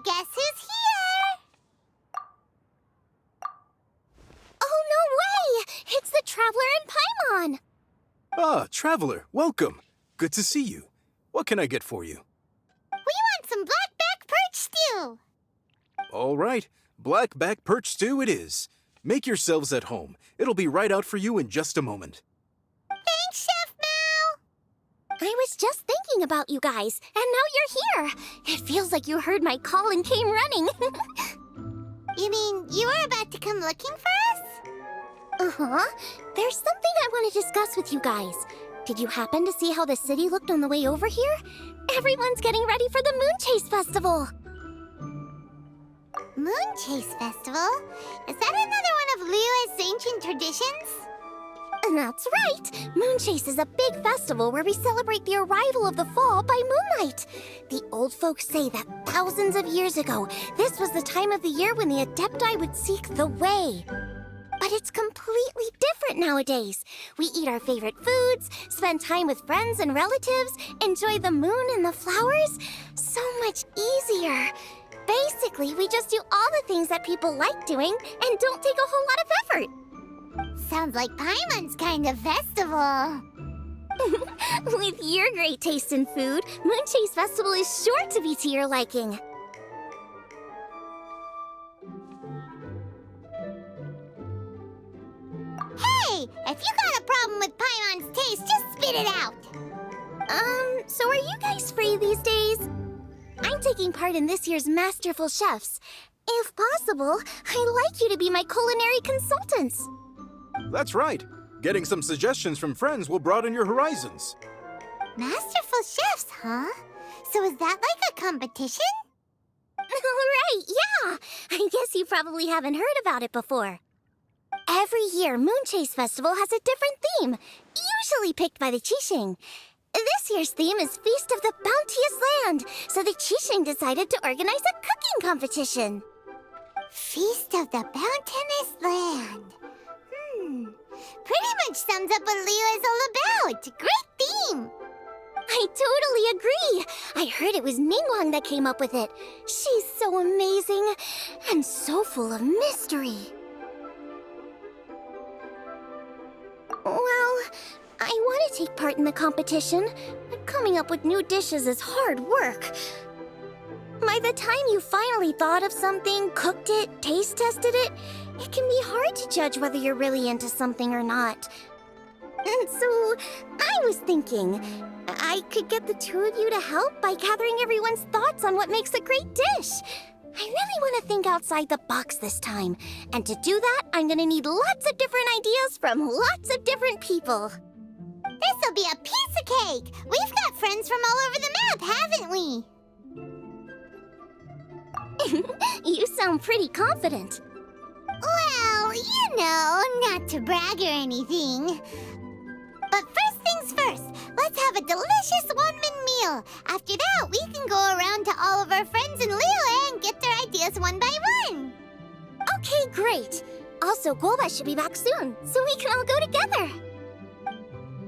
Guess who's here? Oh, no way! It's the Traveler and Paimon! Ah, Traveler, welcome. Good to see you. What can I get for you? We want some blackback perch stew! All right, blackback perch stew it is. Make yourselves at home. It'll be right out for you in just a moment. Thanks, Chef Mao! I was just thinking about you guys, and now you're here. It feels like you heard my call and came running. You mean you were about to come looking for us? Uh-huh. There's something I want to discuss with you guys. Did you happen to see how the city looked on the way over here? Everyone's getting ready for the Moon Chase Festival. Moon Chase Festival? Is that another one of Liyue's ancient traditions? That's right! Moon Chase is a big festival where we celebrate the arrival of the fall by moonlight. The old folks say that thousands of years ago, this was the time of the year when the Adepti would seek the way. But it's completely different nowadays. We eat our favorite foods, spend time with friends and relatives, enjoy the moon and the flowers. So much easier. Basically, we just do all the things that people like doing and don't take a whole lot of effort. Sounds like Paimon's kind of festival. With your great taste in food, Moon Chase Festival is sure to be to your liking. Hey! If you got a problem with Paimon's taste, just spit it out! So are you guys free these days? I'm taking part in this year's Masterful Chefs. If possible, I'd like you to be my culinary consultants. That's right. Getting some suggestions from friends will broaden your horizons. Masterful Chefs, huh? So is that like a competition? Right, yeah! I guess you probably haven't heard about it before. Every year, Moon Chase Festival has a different theme, usually picked by the Qixing. This year's theme is Feast of the Bounteous Land, so the Qixing decided to organize a cooking competition. Feast of the Bounteous Land. Pretty much sums up what Liyue is all about. Great theme! I totally agree. I heard it was Ningguang that came up with it. She's so amazing and so full of mystery. Well, I want to take part in the competition, but coming up with new dishes is hard work. By the time you finally thought of something, cooked it, taste tested it, it can be hard to judge whether you're really into something or not. And so, I was thinking, I could get the two of you to help by gathering everyone's thoughts on what makes a great dish. I really want to think outside the box this time. And to do that, I'm going to need lots of different ideas from lots of different people. This'll be a piece of cake! We've got friends from all over the map, haven't we? You sound pretty confident. Well, you know, not to brag or anything. But first things first, let's have a delicious one-min meal. After that, we can go around to all of our friends in Liyue and get their ideas one by one. Okay, great. Also, Guoba should be back soon, so we can all go together.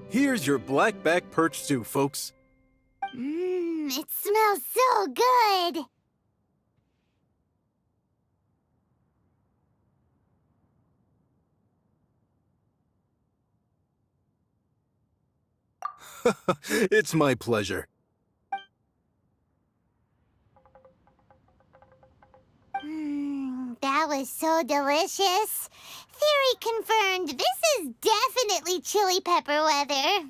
Here's your blackback perch stew, folks. It smells so good. It's my pleasure. That was so delicious. Theory confirmed, this is definitely chili pepper weather.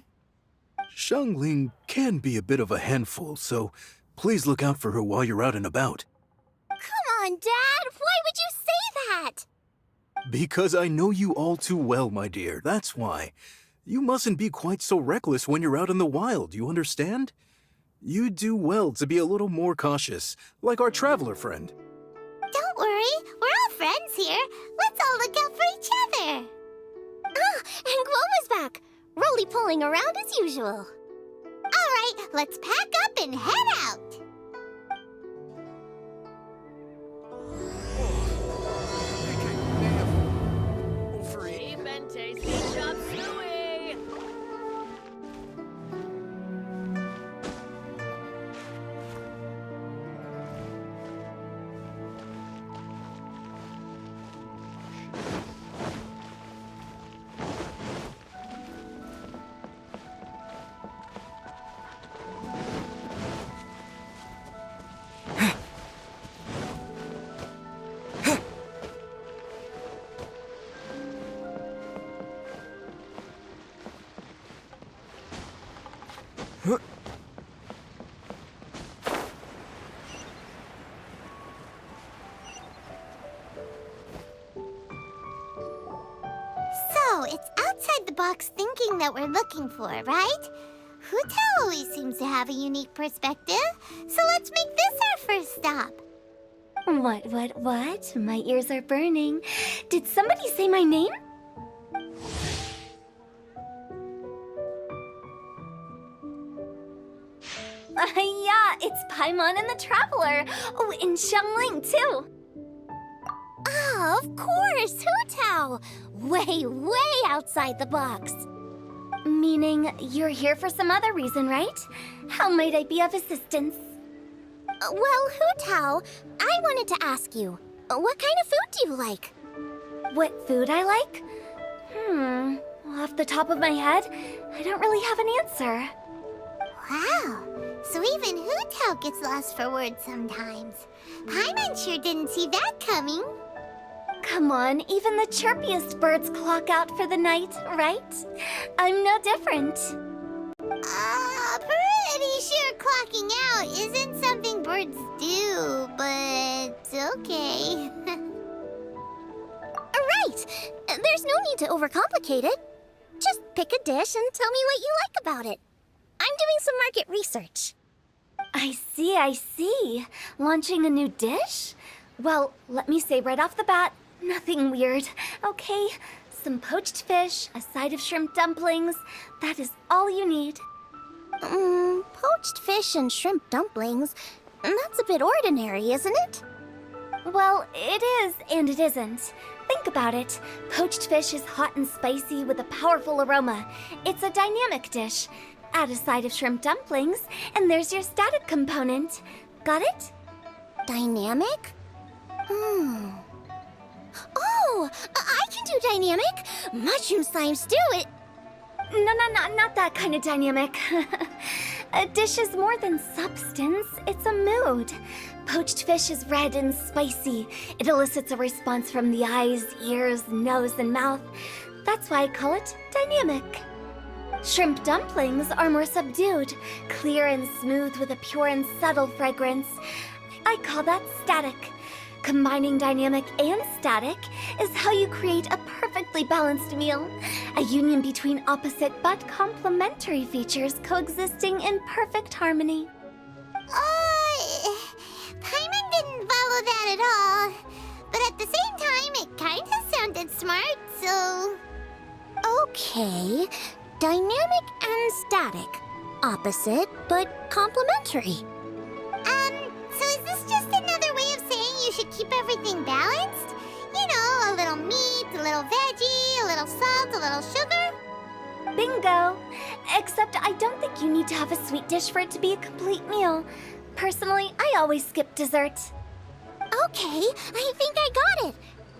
Xiangling can be a bit of a handful, so please look out for her while you're out and about. Come on, Dad. Why would you say that? Because I know you all too well, my dear. That's why. You mustn't be quite so reckless when you're out in the wild, you understand? You do well to be a little more cautious, like our traveler friend. Don't worry, we're all friends here. Let's all all look out for each other. Ah, and Clover's back. Roly-poling around as usual. All right, let's pack up and head out. Cheap and tasty chop suey! So, it's outside the box thinking that we're looking for, right? Hotel always seems to have a unique perspective, so let's make this our first stop. What? My ears are burning. Did somebody say my name? Yeah, it's Paimon and the Traveler. Oh, and Xiangling, too. Ah, of course, Hootao! Way outside the box. Meaning you're here for some other reason, right? How might I be of assistance? Well, Hootao, I wanted to ask you, what kind of food do you like? What food I like? Off the top of my head, I don't really have an answer. Wow, so even Hootao gets lost for words sometimes. Paimon sure didn't see that coming. Come on, even the chirpiest birds clock out for the night, right? I'm no different. Pretty sure clocking out isn't something birds do, but okay. Right! There's no need to overcomplicate it. Just pick a dish and tell me what you like about it. I'm doing some market research. I see. Launching a new dish? Well, let me say right off the bat, nothing weird, okay? Some poached fish, a side of shrimp dumplings. That is all you need. Poached fish and shrimp dumplings? That's a bit ordinary, isn't it? Well, it is and it isn't. Think about it. Poached fish is hot and spicy with a powerful aroma. It's a dynamic dish. Add a side of shrimp dumplings, and there's your static component. Got it? Dynamic? Oh, I can do dynamic. Mushroom slime stew, No, not that kind of dynamic. A dish is more than substance, it's a mood. Poached fish is red and spicy. It elicits a response from the eyes, ears, nose, and mouth. That's why I call it dynamic. Shrimp dumplings are more subdued, clear and smooth with a pure and subtle fragrance. I call that static. Combining dynamic and static is how you create a perfectly balanced meal. A union between opposite but complementary features coexisting in perfect harmony. Paimon didn't follow that at all. But at the same time, it kinda sounded smart, so... Okay, dynamic and static. Opposite, but complementary. So is this just another way of saying you should keep everything balanced? You know, a little meat, a little veggie, a little salt, a little sugar? Bingo! Except I don't think you need to have a sweet dish for it to be a complete meal. Personally, I always skip dessert. Okay, I think I got it.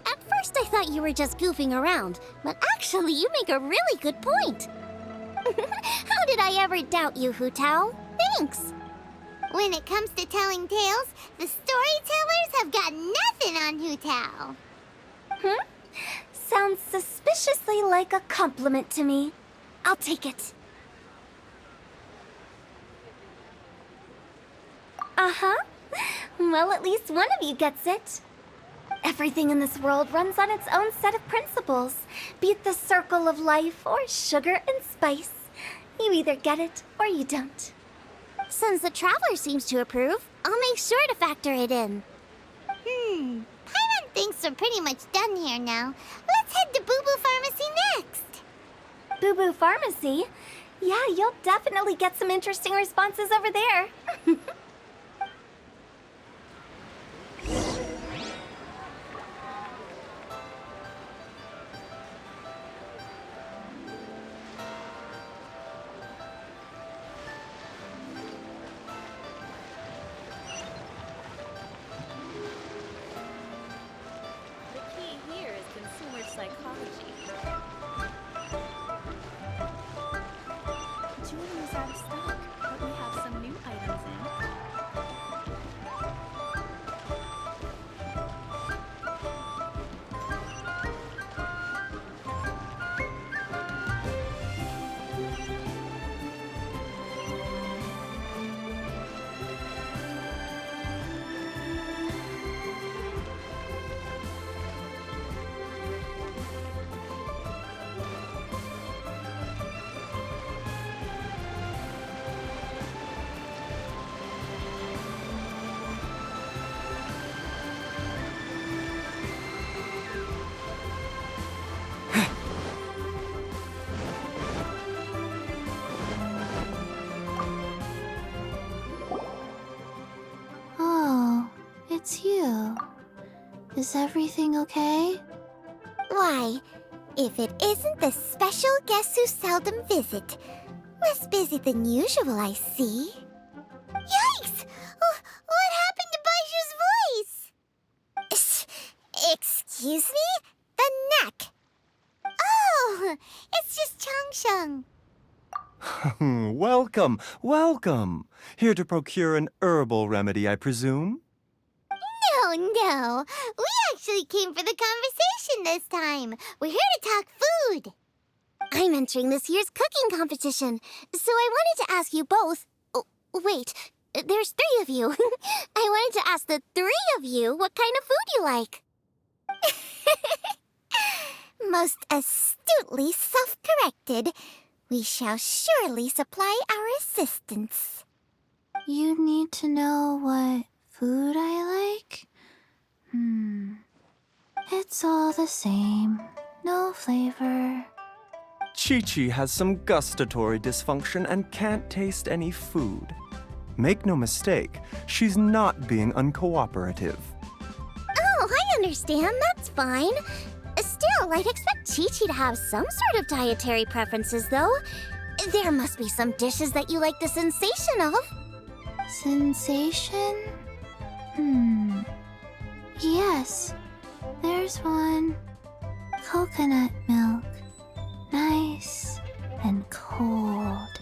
At first I thought you were just goofing around, but actually you make a really good point. How did I ever doubt you, Hootao? Thanks. When it comes to telling tales, the storytellers have got nothing on Hootao. Sounds suspiciously like a compliment to me. I'll take it. Uh-huh. Well, at least one of you gets it. Everything in this world runs on its own set of principles, be it the circle of life or sugar and spice. You either get it or you don't. Since the Traveler seems to approve, I'll make sure to factor it in. Paimon Things are pretty much done here now. Let's head to Boo Boo Pharmacy next. Boo Boo Pharmacy? Yeah, you'll definitely get some interesting responses over there. The key here is consumer psychology. Jewelry is out of stock, but we have some new items in. Oh, it's you. Is everything okay? Why, if it isn't the special guest who seldom visit. Less busy than usual, I see. Yikes! What happened to Baiju's voice? Excuse me? The neck. Oh, it's just Changsheng. Welcome, welcome. Here to procure an herbal remedy, I presume? No. We actually came for the conversation this time. We're here to talk food. I'm entering this year's cooking competition, so I wanted to ask you both. Oh, wait, there's 3 of you. I wanted to ask the 3 of you what kind of food you like. Most astutely self-corrected. We shall surely supply our assistance. You need to know what food I like? It's all the same. No flavor. Chi-Chi has some gustatory dysfunction and can't taste any food. Make no mistake, she's not being uncooperative. Oh, I understand. That's fine. Still, I'd expect Chi-Chi to have some sort of dietary preferences, though. There must be some dishes that you like the sensation of. Sensation? Yes, there's one. Coconut milk. Nice and cold.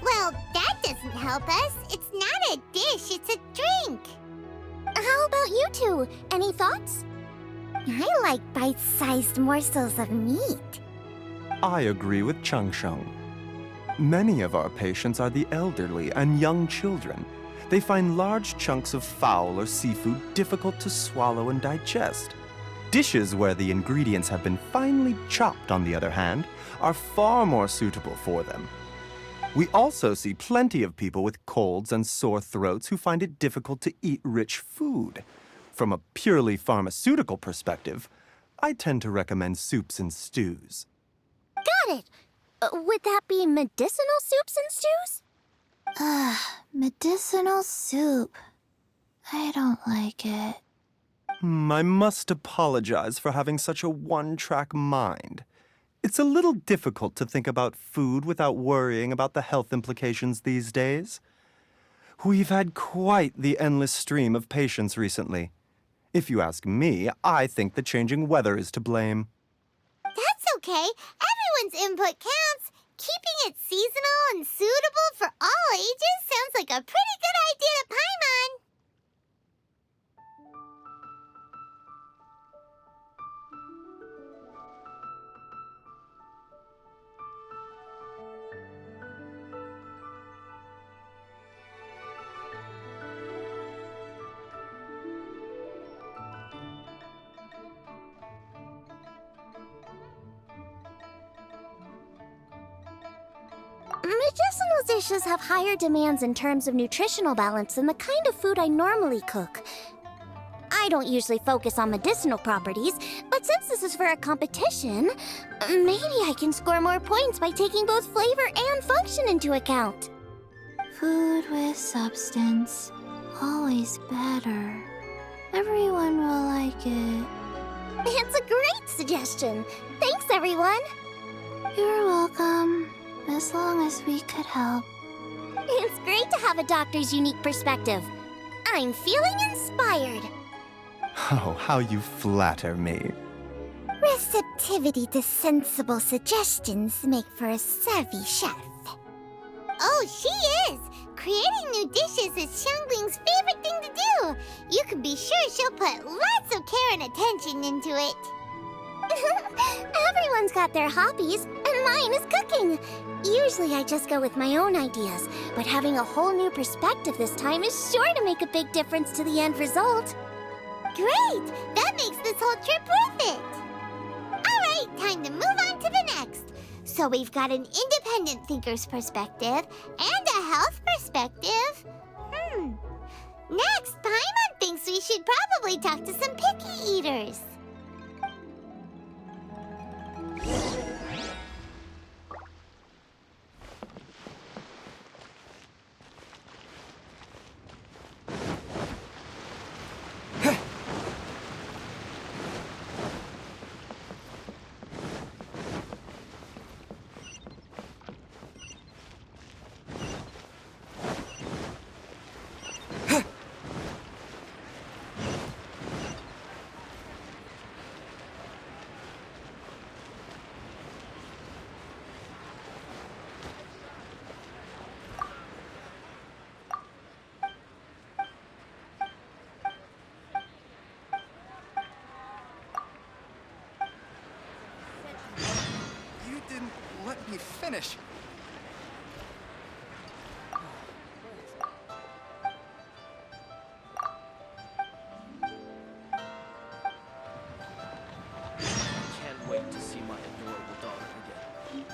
Well, that doesn't help us. It's not a dish, it's a drink. How about you two? Any thoughts? I like bite-sized morsels of meat. I agree with Changsheng. Many of our patients are the elderly and young children. They find large chunks of fowl or seafood difficult to swallow and digest. Dishes where the ingredients have been finely chopped, on the other hand, are far more suitable for them. We also see plenty of people with colds and sore throats who find it difficult to eat rich food. From a purely pharmaceutical perspective, I tend to recommend soups and stews. Got it. Would that be medicinal soups and stews? Medicinal soup. I don't like it. I must apologize for having such a one-track mind. It's a little difficult to think about food without worrying about the health implications these days. We've had quite the endless stream of patients recently. If you ask me, I think the changing weather is to blame. That's okay. Everyone's input counts. Keeping it seasonal and suitable for all ages sounds like a pretty good idea to Paimon. Medicinal dishes have higher demands in terms of nutritional balance than the kind of food I normally cook. I don't usually focus on medicinal properties, but since this is for a competition, maybe I can score more points by taking both flavor and function into account. Food with substance. Always better. Everyone will like it. It's a great suggestion. Thanks, everyone. You're welcome. As long as we could help. It's great to have a doctor's unique perspective. I'm feeling inspired. Oh, how you flatter me. Receptivity to sensible suggestions make for a savvy chef. Oh, she is! Creating new dishes is Xiangling's favorite thing to do. You can be sure she'll put lots of care and attention into it. Everyone's got their hobbies, and mine is cooking. Usually I just go with my own ideas, but having a whole new perspective this time is sure to make a big difference to the end result. Great! That makes this whole trip worth it! Alright, time to move on to the next. So we've got an independent thinker's perspective and a health perspective. Next, Paimon thinks we should probably talk to some picky eaters. You didn't let me finish. Can't wait to see my adorable daughter again.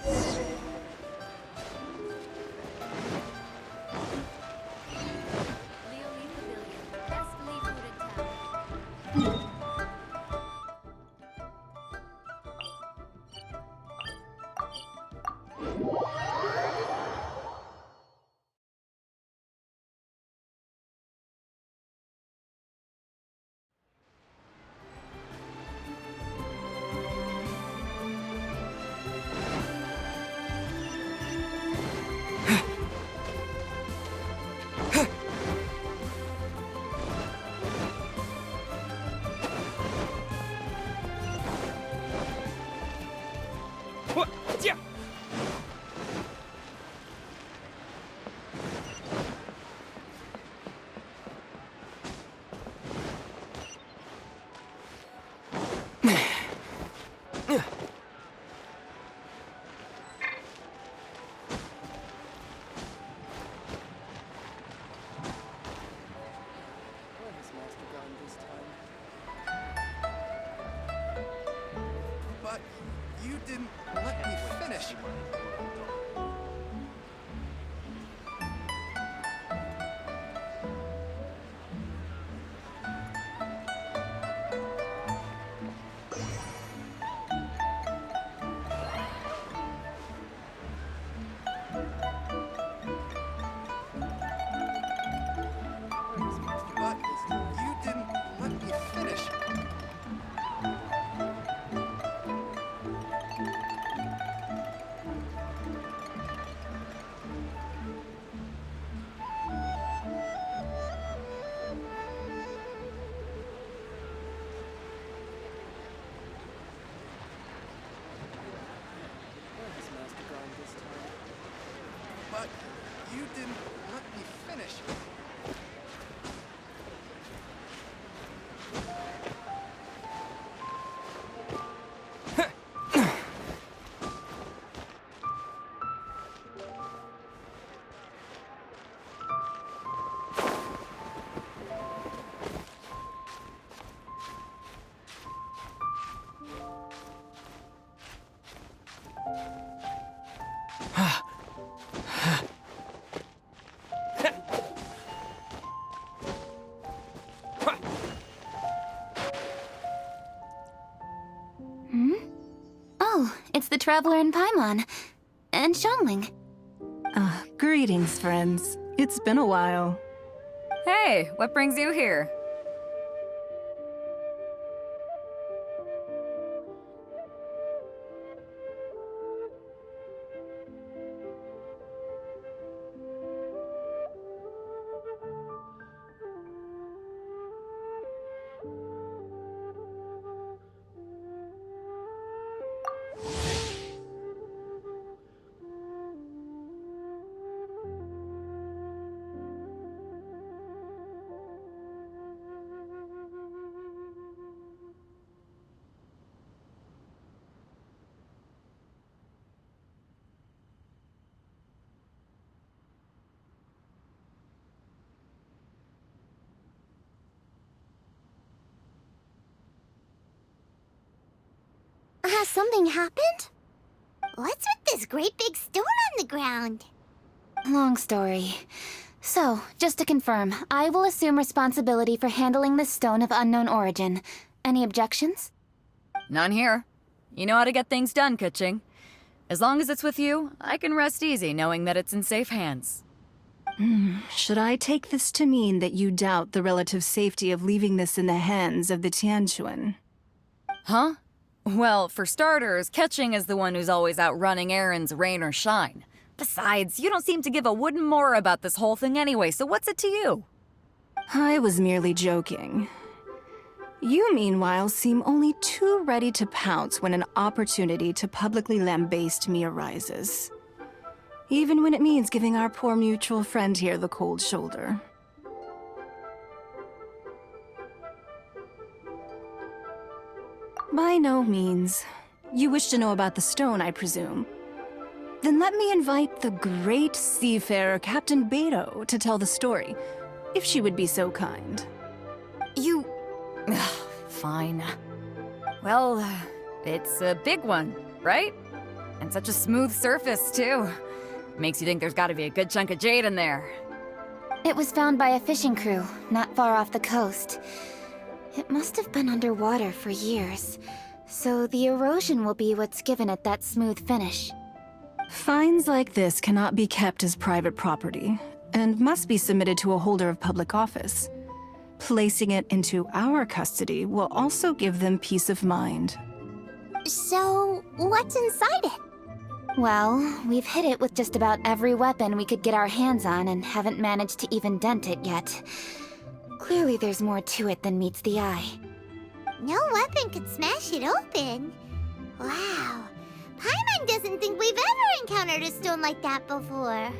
But you didn't let me finish. But you didn't let me finish. But you didn't let me finish. Oh, it's the Traveler and Paimon. And Xiangling. Greetings, friends. It's been a while. Hey, what brings you here? Has something happened? What's with this great big stone on the ground? Long story. So, just to confirm, I will assume responsibility for handling this stone of unknown origin. Any objections? None here. You know how to get things done, Keqing. As long as it's with you, I can rest easy knowing that it's in safe hands. Should I take this to mean that you doubt the relative safety of leaving this in the hands of the Tianquan? Huh? Well, for starters, Keqing is the one who's always out running errands, rain or shine. Besides, you don't seem to give a wooden more about this whole thing anyway, so what's it to you? I was merely joking. You, meanwhile, seem only too ready to pounce when an opportunity to publicly lambaste me arises. Even when it means giving our poor mutual friend here the cold shoulder. By no means. You wish to know about the stone, I presume. Then let me invite the great seafarer Captain Beto to tell the story, if she would be so kind. You... Fine. Well, it's a big one, right? And such a smooth surface, too. Makes you think there's gotta be a good chunk of jade in there. It was found by a fishing crew, not far off the coast. It must have been underwater for years, so the erosion will be what's given it that smooth finish. Finds like this cannot be kept as private property, and must be submitted to a holder of public office. Placing it into our custody will also give them peace of mind. So, what's inside it? Well, we've hit it with just about every weapon we could get our hands on and haven't managed to even dent it yet. Clearly there's more to it than meets the eye. No weapon could smash it open. Wow. Paimon doesn't think we've ever encountered a stone like that before.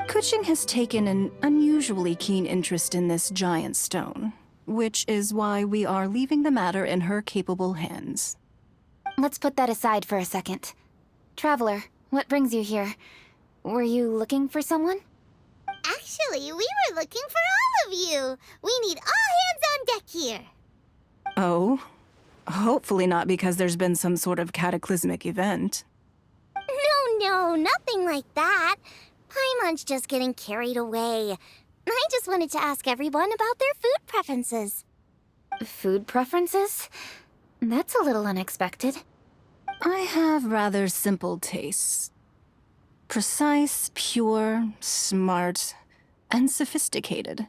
Keqing has taken an unusually keen interest in this giant stone, which is why we are leaving the matter in her capable hands. Let's put that aside for a second. Traveler, what brings you here? Were you looking for someone? Actually, we were looking for all of you. We need all hands on deck here. Oh? Hopefully not because there's been some sort of cataclysmic event. No, nothing like that. Paimon's just getting carried away. I just wanted to ask everyone about their food preferences. Food preferences? That's a little unexpected. I have rather simple tastes. Precise, pure, smart, and sophisticated.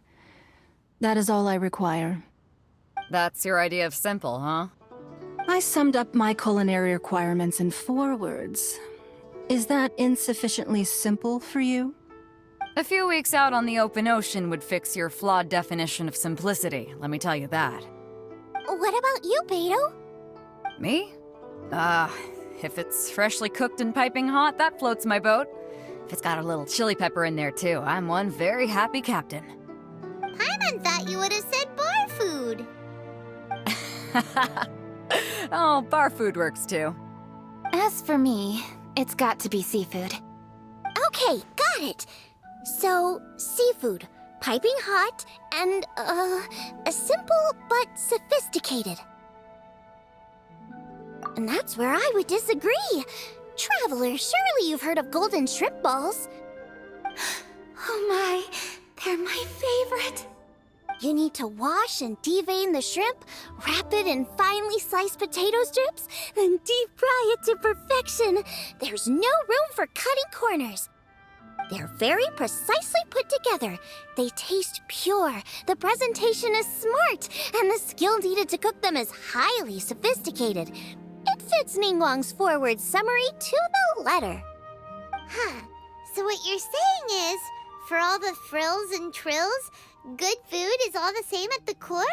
That is all I require. That's your idea of simple, huh? I summed up my culinary requirements in 4 words. Is that insufficiently simple for you? A few weeks out on the open ocean would fix your flawed definition of simplicity, let me tell you that. What about you, Beto? Me? If it's freshly cooked and piping hot, that floats my boat. If it's got a little chili pepper in there too, I'm one very happy captain. Paimon thought you would have said bar food. Oh, bar food works too. As for me, it's got to be seafood. Okay, got it. So, seafood, piping hot, and, simple but sophisticated. And that's where I would disagree. Traveler, surely you've heard of golden shrimp balls. Oh my, they're my favorite. You need to wash and devein the shrimp, wrap it in finely sliced potato strips, then deep fry it to perfection. There's no room for cutting corners. They're very precisely put together. They taste pure, the presentation is smart, and the skill needed to cook them is highly sophisticated. It fits Ningguang's forward summary to the letter. Huh. So what you're saying is, for all the frills and trills, good food is all the same at the core?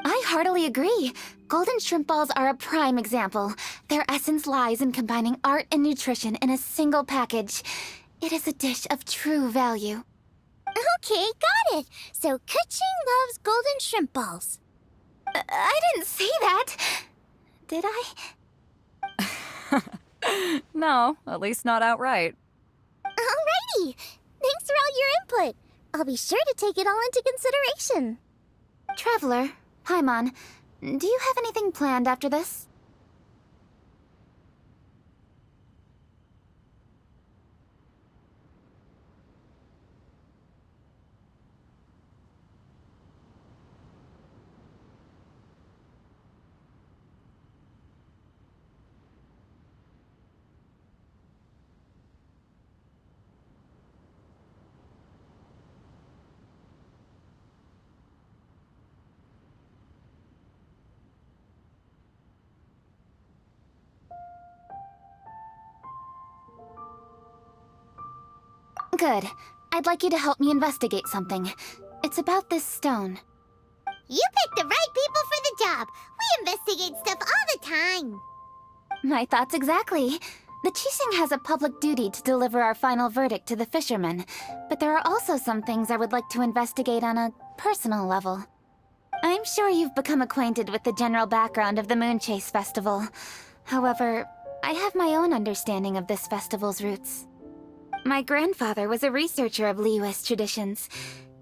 I heartily agree. Golden shrimp balls are a prime example. Their essence lies in combining art and nutrition in a single package. It is a dish of true value. Okay, got it. So Kuching loves golden shrimp balls. I didn't say that. Did I? No, at least not outright. Alrighty. Thanks for all your input. I'll be sure to take it all into consideration. Traveler, Paimon, do you have anything planned after this? Good. I'd like you to help me investigate something. It's about this stone. You picked the right people for the job. We investigate stuff all the time. My thoughts exactly. The Qixing has a public duty to deliver our final verdict to the fishermen, but there are also some things I would like to investigate on a personal level. I'm sure you've become acquainted with the general background of the Moonchase Festival. However, I have my own understanding of this festival's roots. My grandfather was a researcher of Liyue's traditions.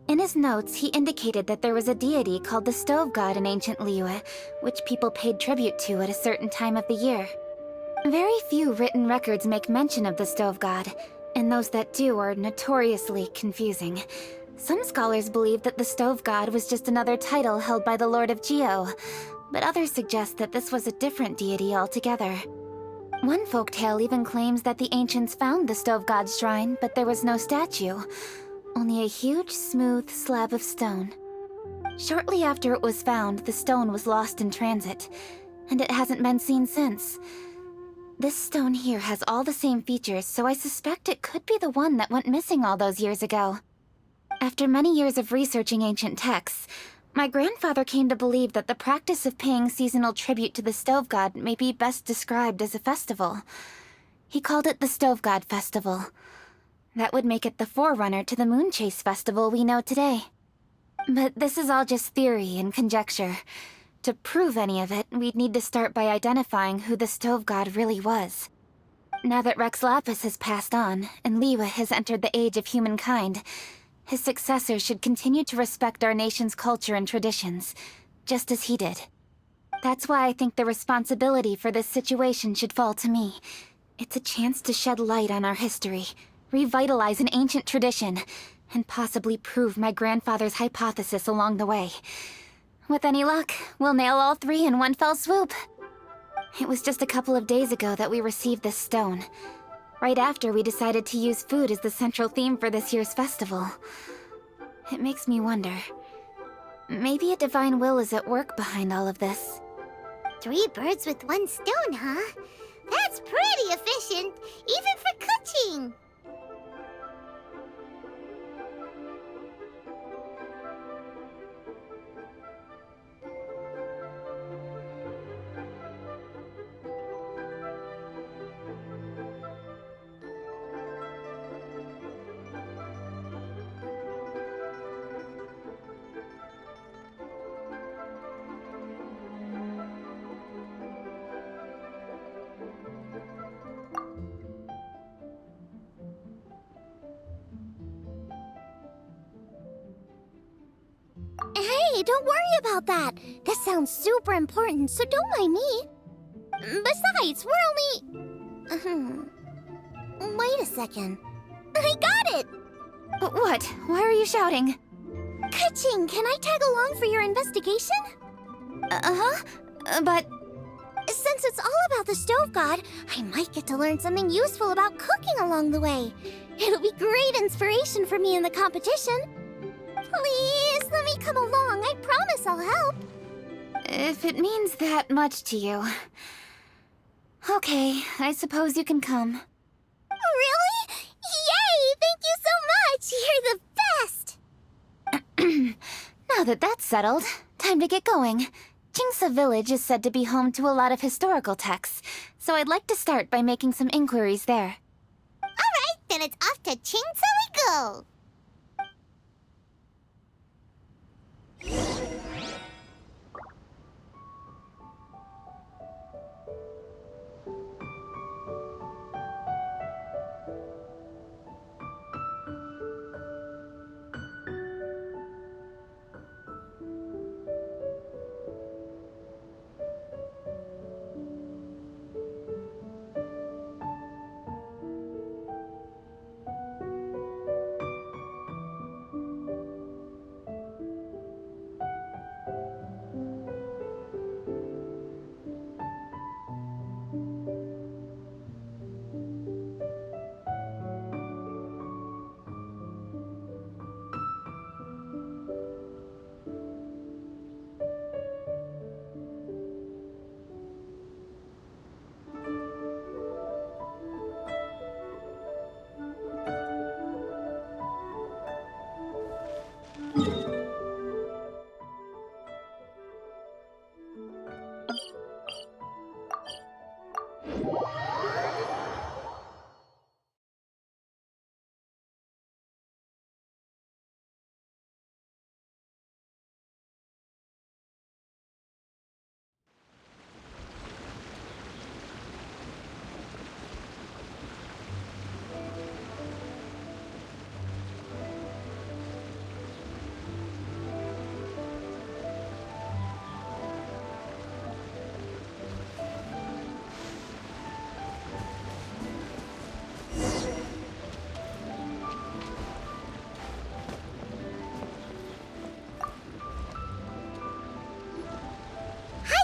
In his notes, he indicated that there was a deity called the Stove God in ancient Liyue, which people paid tribute to at a certain time of the year. Very few written records make mention of the Stove God, and those that do are notoriously confusing. Some scholars believe that the Stove God was just another title held by the Lord of Geo, but others suggest that this was a different deity altogether. One folktale even claims that the ancients found the Stove God's shrine, but there was no statue. Only a huge, smooth slab of stone. Shortly after it was found, the stone was lost in transit, and it hasn't been seen since. This stone here has all the same features, so I suspect it could be the one that went missing all those years ago. After many years of researching ancient texts, my grandfather came to believe that the practice of paying seasonal tribute to the Stove God may be best described as a festival. He called it the Stove God Festival. That would make it the forerunner to the Moonchase Festival we know today. But this is all just theory and conjecture. To prove any of it, we'd need to start by identifying who the Stove God really was. Now that Rex Lapis has passed on, and Liyue has entered the age of humankind, his successors should continue to respect our nation's culture and traditions, just as he did. That's why I think the responsibility for this situation should fall to me. It's a chance to shed light on our history, revitalize an ancient tradition, and possibly prove my grandfather's hypothesis along the way. With any luck, we'll nail all three in one fell swoop. It was just a couple of days ago that we received this stone. Right after we decided to use food as the central theme for this year's festival. It makes me wonder. Maybe a divine will is at work behind all of this. 3 birds with 1 stone, huh? That's pretty efficient, even for Kuching. Hey, don't worry about that. This sounds super important, so don't mind me. Besides, we're only... Wait a second. I got it! What? Why are you shouting? Ka-ching, can I tag along for your investigation? But Since it's all about the stove god, I might get to learn something useful about cooking along the way. It'll be great inspiration for me in the competition. Please, let me come along. I promise I'll help. if it means that much to you... Okay, I suppose you can come. Really? Yay! Thank you so much! You're the best! Now that that's settled, time to get going. Jingsa Village is said to be home to a lot of historical texts, so I'd like to start by making some inquiries there. Alright, then it's off to Chingsa we go!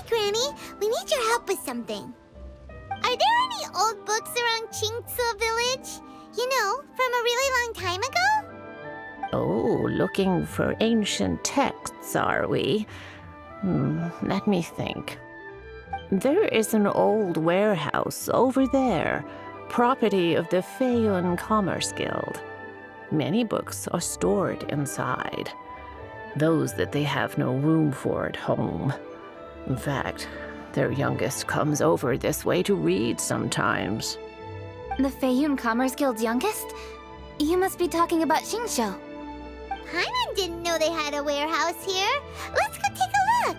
Granny, we need your help with something. Are there any old books around Chingsa Village? You know, from a really long time ago? Oh, looking for ancient texts, are we? Let me think. There is an old warehouse over there, property of the Feiyun Commerce Guild. Many books are stored inside, those that they have no room for at home. In fact, their youngest comes over this way to read sometimes. The Feiyun Commerce Guild's youngest? You must be talking about Xingqiu. Paimon didn't know they had a warehouse here. Let's go take a look.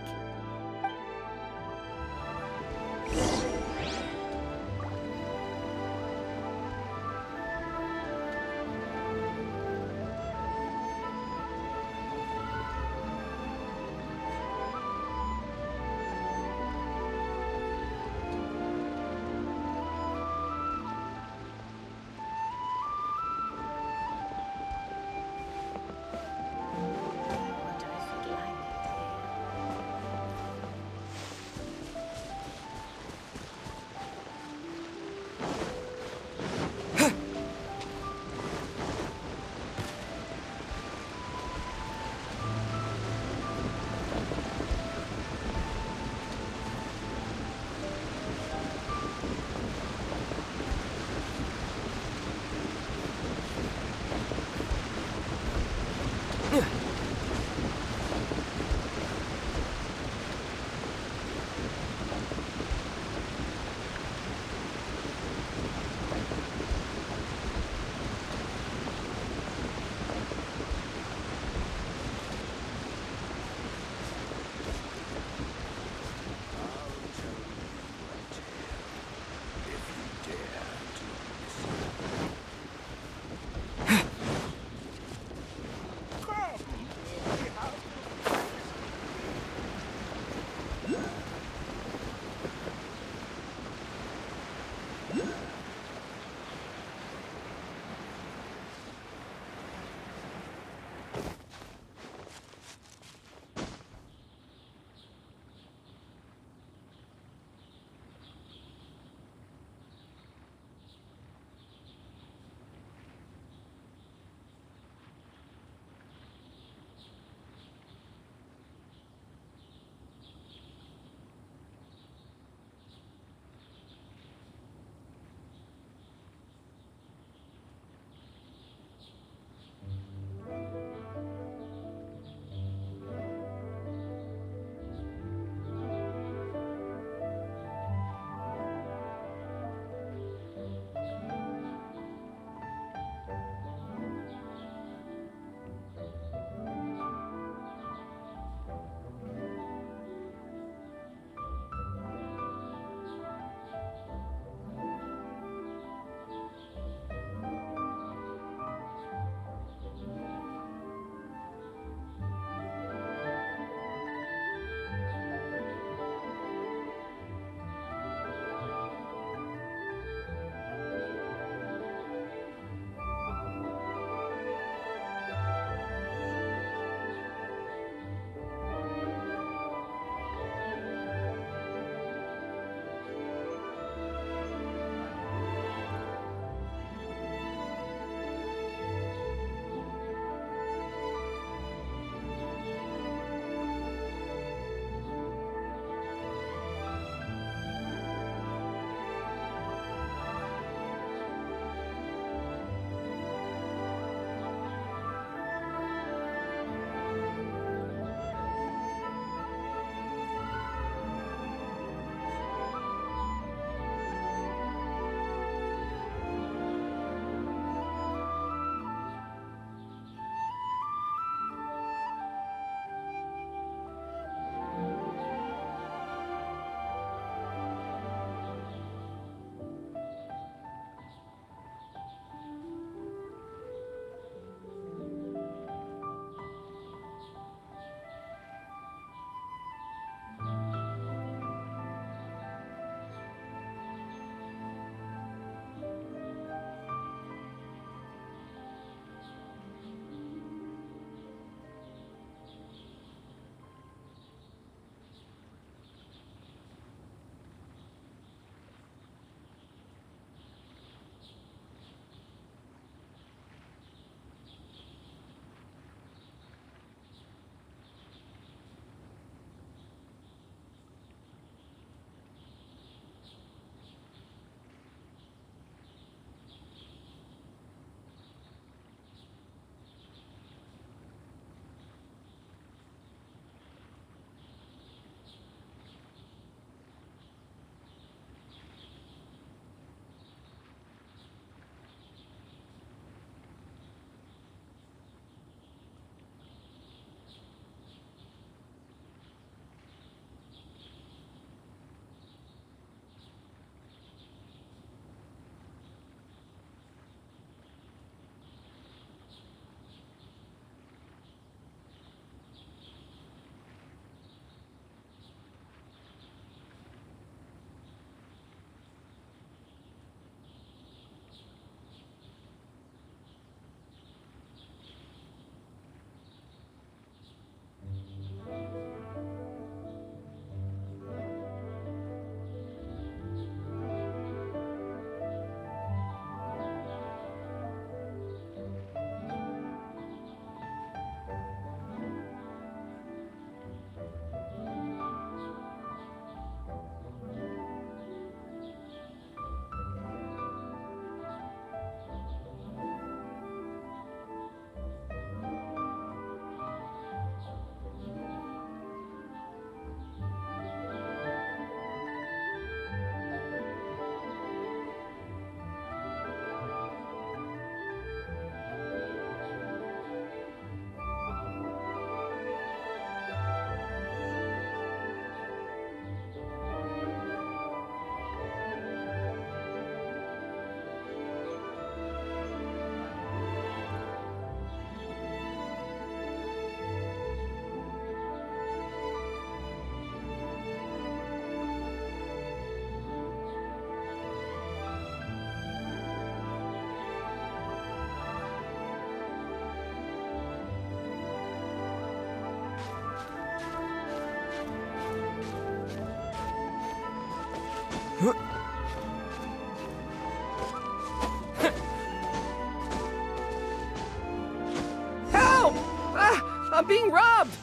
Help! Ah, I'm being robbed!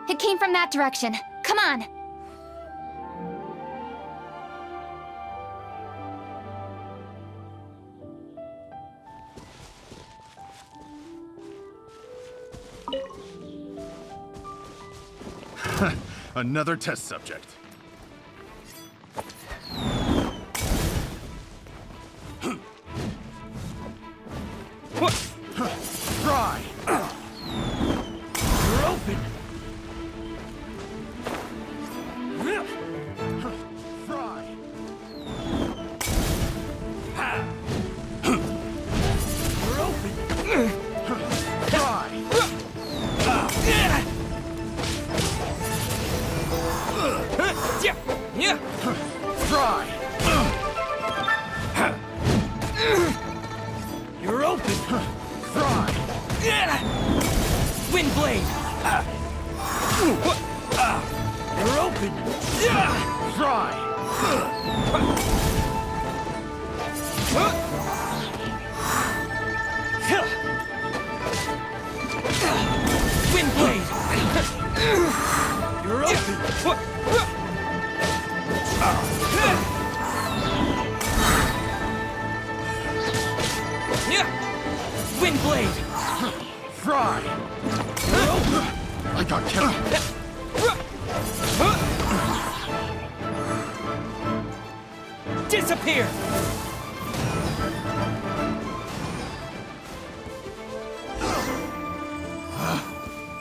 It came from that direction. Come on! Another test subject. Try! You're open! Fry! You're open! Fry! Try! You're open! Fry! Wind blade! You're open! Fry! Wind blade! You're open! Wind blade! Fry! I got killed. Disappear!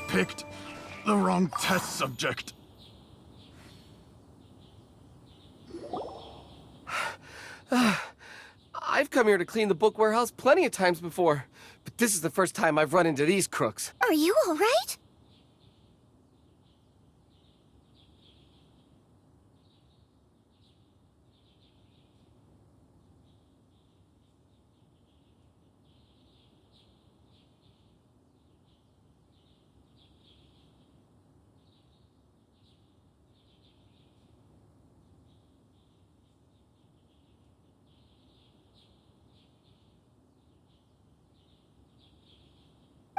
Picked the wrong test subject. I've come here to clean the book warehouse plenty of times before, but this is the first time I've run into these crooks. Are you all right?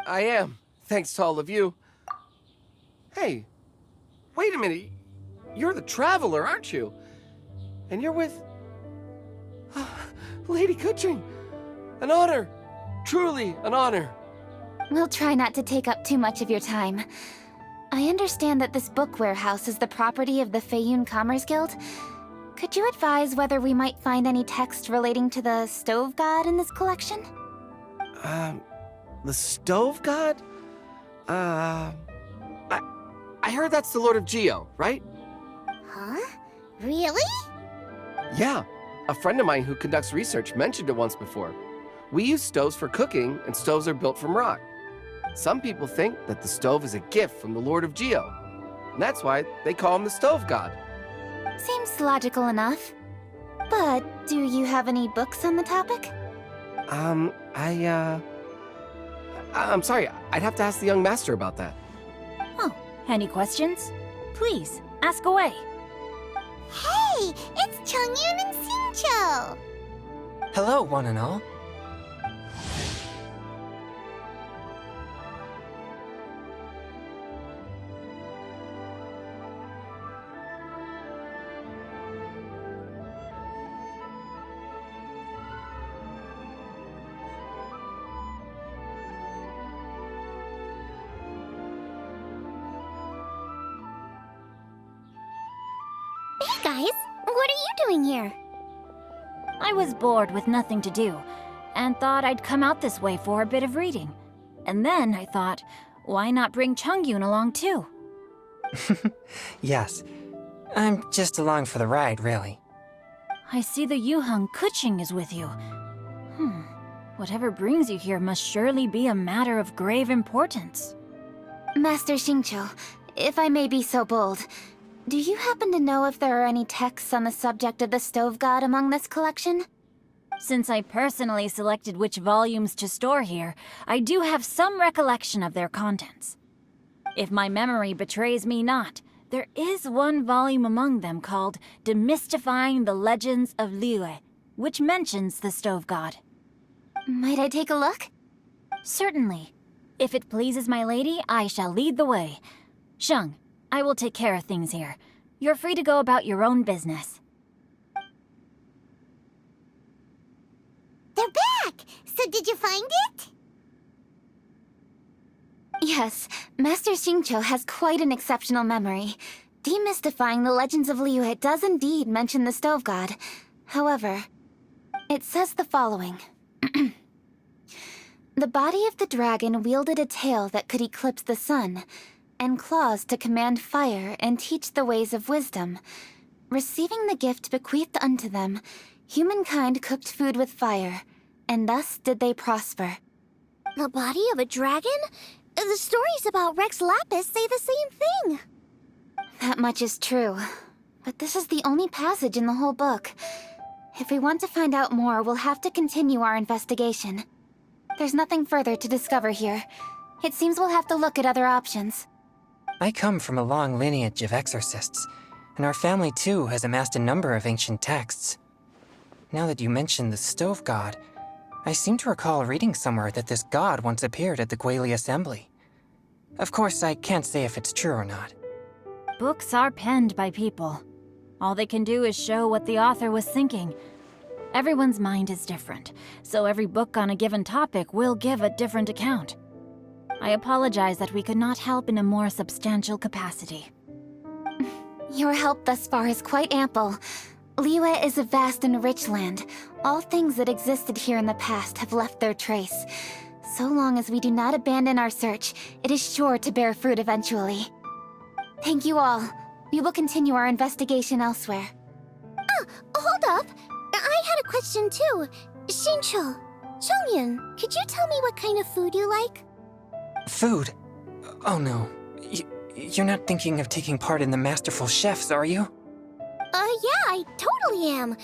I am, thanks to all of you. Hey, wait a minute. You're the Traveler, aren't you? And you're with... Lady Kuching. An honor. Truly an honor. We'll try not to take up too much of your time. I understand that this book warehouse is the property of the Feiyun Commerce Guild. Could you advise whether we might find any text relating to the Stove God in this collection? The Stove God? I heard that's the Lord of Geo, right? Huh? Really? Yeah. A friend of mine who conducts research mentioned it once before. We use stoves for cooking, and stoves are built from rock. Some people think that the stove is a gift from the Lord of Geo. And that's why they call him the Stove God. Seems logical enough. But do you have any books on the topic? I'm sorry, I'd have to ask the young master about that. Oh, any questions? Please, ask away. Hey, it's Chongyun and Xingqiu! Hello, one and all. Hey guys, what are you doing here? I was bored with nothing to do, and thought I'd come out this way for a bit of reading. And then I thought, why not bring Chongyun along too? Yes. I'm just along for the ride, really. I see the Yuheng Kuching is with you. Whatever brings you here must surely be a matter of grave importance. Master Xingqiu, if I may be so bold, do you happen to know if there are any texts on the subject of the Stove God among this collection? Since I personally selected which volumes to store here, I do have some recollection of their contents. If my memory betrays me not, There is one volume among them called Demystifying the Legends of Liyue, which mentions the stove god. Might I take a look? Certainly. If it pleases my lady, I shall lead the way. Sheng, I will take care of things here. You're free to go about your own business. They're back! So did you find it? Yes, Master Xingqiu has quite an exceptional memory. Demystifying the legends of Liyue does indeed mention the stove god. However, it says the following. The body of the dragon wielded a tail that could eclipse the sun, and claws to command fire and teach the ways of wisdom. Receiving the gift bequeathed unto them, humankind cooked food with fire, and thus did they prosper. The body of a dragon? The stories about Rex Lapis say the same thing. That much is true, but this is the only passage in the whole book. If we want to find out more, we'll have to continue our investigation. There's nothing further to discover here. It seems we'll have to look at other options. I come from a long lineage of exorcists, and our family too has amassed a number of ancient texts. Now that you mention the stove god, I seem to recall reading somewhere that this god once appeared at the Guili Assembly. Of course, I can't say if it's true or not. Books are penned by people. All they can do is show what the author was thinking. Everyone's mind is different, so every book on a given topic will give a different account. I apologize that we could not help in a more substantial capacity. Your help thus far is quite ample. Liyue is a vast and rich land. All things that existed here in the past have left their trace. So long as we do not abandon our search, it is sure to bear fruit eventually. Thank you all. We will continue our investigation elsewhere. Ah, hold up! I had a question too. Xingqiu, Chongyun, could you tell me what kind of food you like? Food? Oh no. You're not thinking of taking part in the Masterful Chefs, are you? Yeah, I totally am.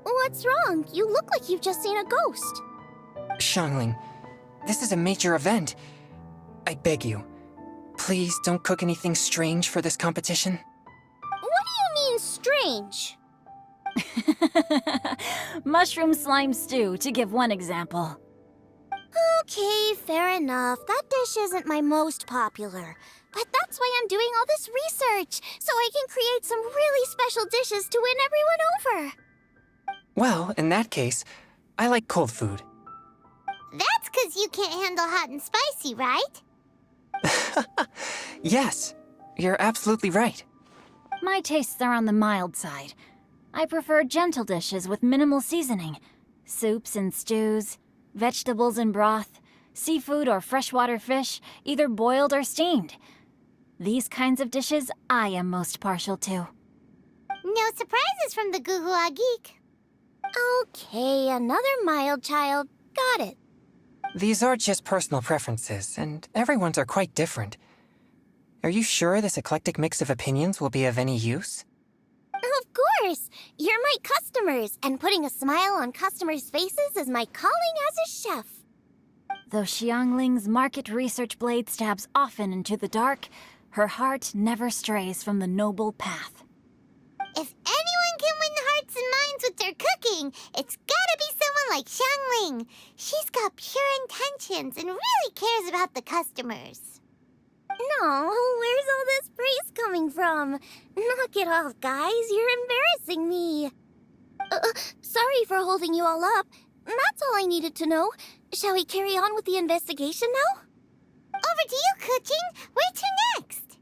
What's wrong? You look like you've just seen a ghost. Xiangling, this is a major event. I beg you, please don't cook anything strange for this competition. What do you mean, strange? Mushroom slime stew, to give one example. Okay, fair enough. That dish isn't my most popular. But that's why I'm doing all this research, so I can create some really special dishes to win everyone over. Well, in that case, I like cold food. That's 'cause you can't handle hot and spicy, right? Yes, you're absolutely right. My tastes are on the mild side. I prefer gentle dishes with minimal seasoning. Soups and stews, vegetables and broth, seafood or freshwater fish, either boiled or steamed. These kinds of dishes I am most partial to. No surprises from the Guhua Geek. Okay, another mild child. Got it. These are just personal preferences, and everyone's are quite different. Are you sure this eclectic mix of opinions will be of any use? Of course! You're my customers, and putting a smile on customers' faces is my calling as a chef. Though Xiangling's market research blade stabs often into the dark, her heart never strays from the noble path. If anyone can win hearts and minds with their cooking, it's gotta be someone like Xiangling. She's got pure intentions and really cares about the customers. No, where's all this praise coming from? Knock it off, guys. You're embarrassing me. Sorry for holding you all up. That's all I needed to know. Shall we carry on with the investigation now? Over to you, Kuching. Where to next?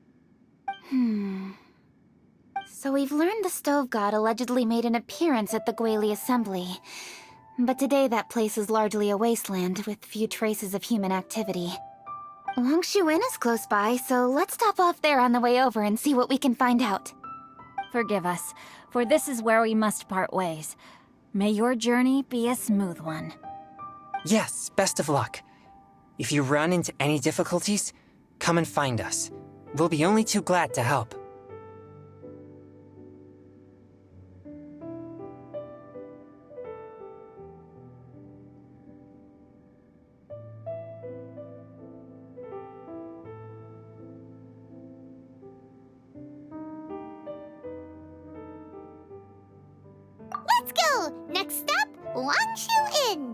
So we've learned the stove god allegedly made an appearance at the Guili Assembly. But today that place is largely a wasteland with few traces of human activity. Longshu Inn is close by, so let's stop off there on the way over and see what we can find out. Forgive us, for this is where we must part ways. May your journey be a smooth one. Yes, best of luck. If you run into any difficulties, come and find us. We'll be only too glad to help. Next stop, Wangshu Inn.